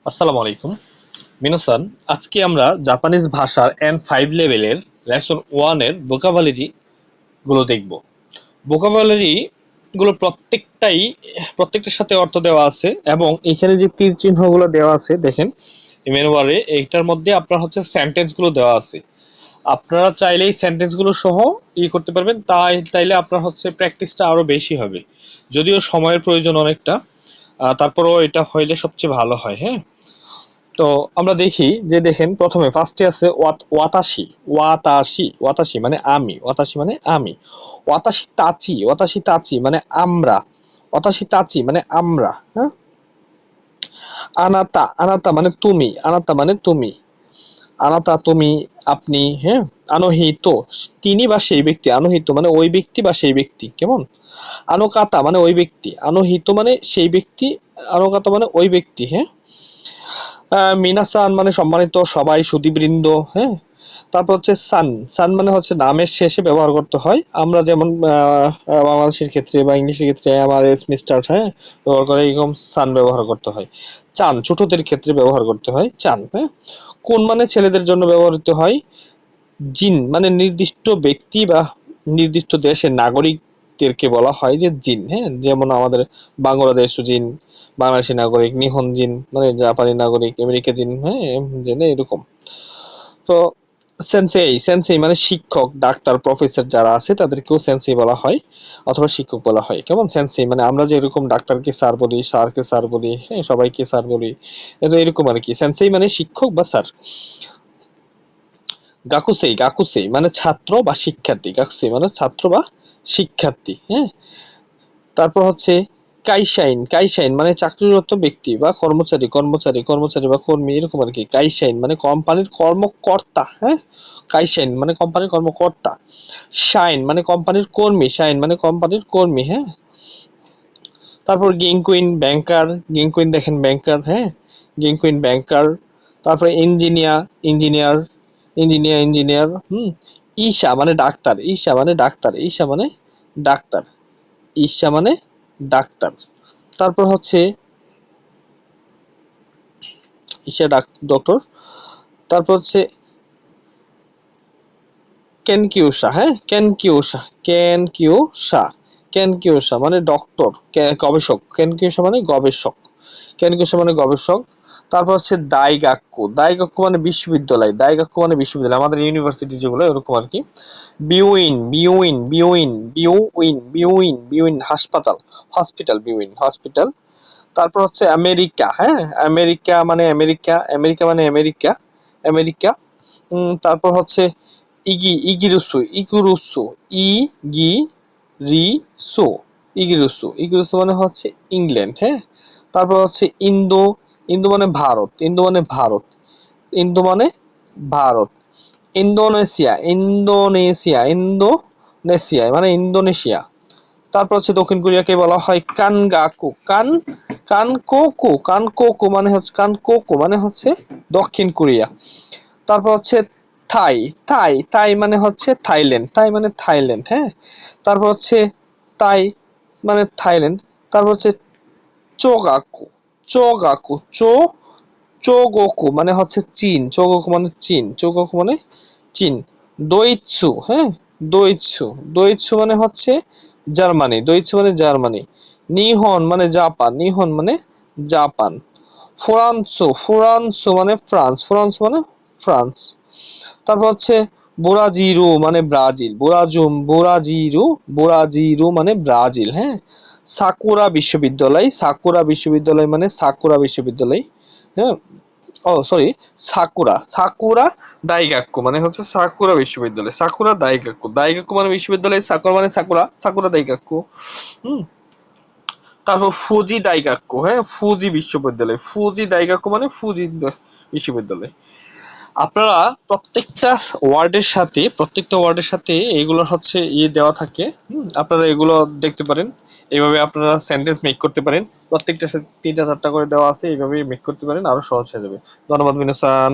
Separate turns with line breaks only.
আসসালামু আলাইকুম মিনোসান। আজকে আমরা জাপানিজ ভাষার N5 লেভেলের লেসন 1 এর ভোকাবুলারি গুলো দেখব। ভোকাবুলারি গুলো প্রত্যেকটার সাথে অর্থ দেওয়া আছে এবং এখানে যে তীর চিহ্নগুলো দেওয়া আছে দেখেন মেনু বারে, এইটার মধ্যে আপনার হচ্ছে সেন্টেন্স গুলো দেওয়া আছে। আপনারা চাইলে এই সেন্টেন্স গুলো সহ করতে পারবেন, তাইলে আপনার হচ্ছে প্র্যাকটিসটা আরো বেশি হবে। যদিও সময়ের প্রয়োজন অনেকটা, তারপরেও এটা হইলে সবচেয়ে ভালো হয়। হ্যাঁ, তো আমরা দেখি যে দেখেন প্রথমে ফার্স্টে আছে ওয়াতাশি। ওয়াতাশি মানে আমি। ওয়াতাশি মানে আমি। ওয়াতাশি তাচি মানে আমরা। ওয়াতাশি তাচি মানে আমরা। হ্যাঁ, আনাতা মানে তুমি। আনাতা তুমি, আপনি। হ্যাঁ, আনোহিত তিনি বা সেই ব্যক্তি। আনোহিত মানে ওই ব্যক্তি বা সেই ব্যক্তি। কেমন? আনোকাতা মানে ওই ব্যক্তি। আনোহিত মানে সেই ব্যক্তি। আনোকাতা মানে ওই ব্যক্তি। হ্যাঁ, মিনাসান মানে সম্মানিত সবাই, সুধীবৃন্দ। হ্যাঁ, তারপর হচ্ছে সান। সান মানে হচ্ছে নামের শেষে ব্যবহার করতে হয়। আমরা যেমন বাংলাদেশের ক্ষেত্রে বা ইংলিশের ক্ষেত্রে আমার এস মিস্টার, হ্যাঁ, ব্যবহার করে এরকম সান ব্যবহার করতে হয়। চান ছোটদের ক্ষেত্রে ব্যবহার করতে হয় চান। হ্যাঁ, কোন মানে ছেলেদের জন্য ব্যবহৃত হয়। জিন মানে নির্দিষ্ট ব্যক্তি বা নির্দিষ্ট দেশের নাগরিকদেরকে বলা হয় যে জিন। হ্যাঁ, যেমন আমাদের বাংলাদেশ জিন, বাংলাদেশি নাগরিক, নিহন জিন মানে জাপানি নাগরিক, আমেরিকা জিন। হ্যাঁ, জিন এরকম। তো সেন্সেই মানে শিক্ষক, ডাক্তার, প্রফেসর যারা আছে তাদেরকেও সেন্সেই বলা হয় অথবা শিক্ষক বলা হয়। কেমন? সেন্সেই মানে আমরা যে এরকম ডাক্তারকে স্যার বলি, স্যারকে স্যার বলি, হ্যাঁ, সবাইকে স্যার বলি, এটা এরকম আর কি। সেন্সেই মানে শিক্ষক বা স্যার। গাকুসেই মানে ছাত্র বা শিক্ষার্থী। গাকুসেই মানে ছাত্র বা শিক্ষার্থী। হ্যাঁ, তারপর হচ্ছে কাইসাইন মানে চাকরিরত ব্যক্তি বা কর্মচারী বা কর্মী এরকম আর কি। কাইসাইন মানে কোম্পানির কর্মকর্তা। হ্যাঁ, কাইসাইন মানে কোম্পানির কর্মকর্তা। শাইন মানে কোম্পানির কর্মী। হ্যাঁ, তারপর গিংকুইন দেখেন ব্যাংকার। হ্যাঁ, গিংকুইন ব্যাংকার। তারপরে ইঞ্জিনিয়ার ইঞ্জিনিয়ার। ঈশা মানে ডাক্তার। ঈশা মানে ডাক্তার। তারপর হচ্ছে ডক্টর। তারপর হচ্ছে কেনকিউসা। হ্যাঁ, কেনকিউসা মানে ডক্টর, গবেষক। কেনকিউসা মানে গবেষক। তারপর হচ্ছে দাইগাক্কু মানে বিশ্ববিদ্যালয়। আমাদের ইউনিভার্সিটি যেগুলো এরকম আর কি। বিউইন হাসপাতাল, হসপিটাল। তারপর হচ্ছে আমেরিকা। হ্যাঁ, আমেরিকা। তারপর হচ্ছে ইগুরুসু ইগি রি সো ইগিরুসু মানে হচ্ছে ইংল্যান্ড। হ্যাঁ, তারপর হচ্ছে ইন্দো মানে ভারত। ইন্দো মানে ভারত। ইন্দোনেশিয়া মানে ইন্দোনেশিয়া। তারপর হচ্ছে দক্ষিণ কোরিয়াকে বলা হয় কানকোকু মানে হচ্ছে দক্ষিণ কোরিয়া। তারপর হচ্ছে থাই মানে হচ্ছে থাইল্যান্ড। হ্যাঁ, তারপর হচ্ছে তাই মানে থাইল্যান্ড। তারপর হচ্ছে চোগাকু চোগাকু চো চোগোকু মানে হচ্ছে চোগোকু মানে চীন। হ্যাঁ, দোইৎসু মানে হচ্ছে জার্মানি। নিহন মানে জাপান। ফ্রান্স মানে ফ্রান্স। তারপর হচ্ছে বোরাজিরু মানে ব্রাজিল। হ্যাঁ, সাকুরা বিশ্ববিদ্যালয় মানে সাকুরা বিশ্ববিদ্যালয়। হ্যাঁ, ও সরি, সাকুরা দাইগাক্কু মানে হচ্ছে সাকুরা বিশ্ববিদ্যালয়। দাইগাক্কু মানে বিশ্ববিদ্যালয়, সাকুরা দাইগাক্কু। হুম, তারপর ফুজি দাইগাক্কু মানে বিশ্ববিদ্যালয়। আপনারা প্রত্যেকটা ওয়ার্ডের সাথে এগুলোর হচ্ছে দেওয়া থাকে। আপনারা এগুলো দেখতে পারেন। এইভাবে আপনারা সেন্টেন্স মেক করতে পারেন। প্রত্যেকটার সাথে 3টা 4টা করে দেওয়া আছে, এইভাবে মেক করতে পারেন, আরো সহজ হয়ে যাবে। ধন্যবাদ মিনাসান।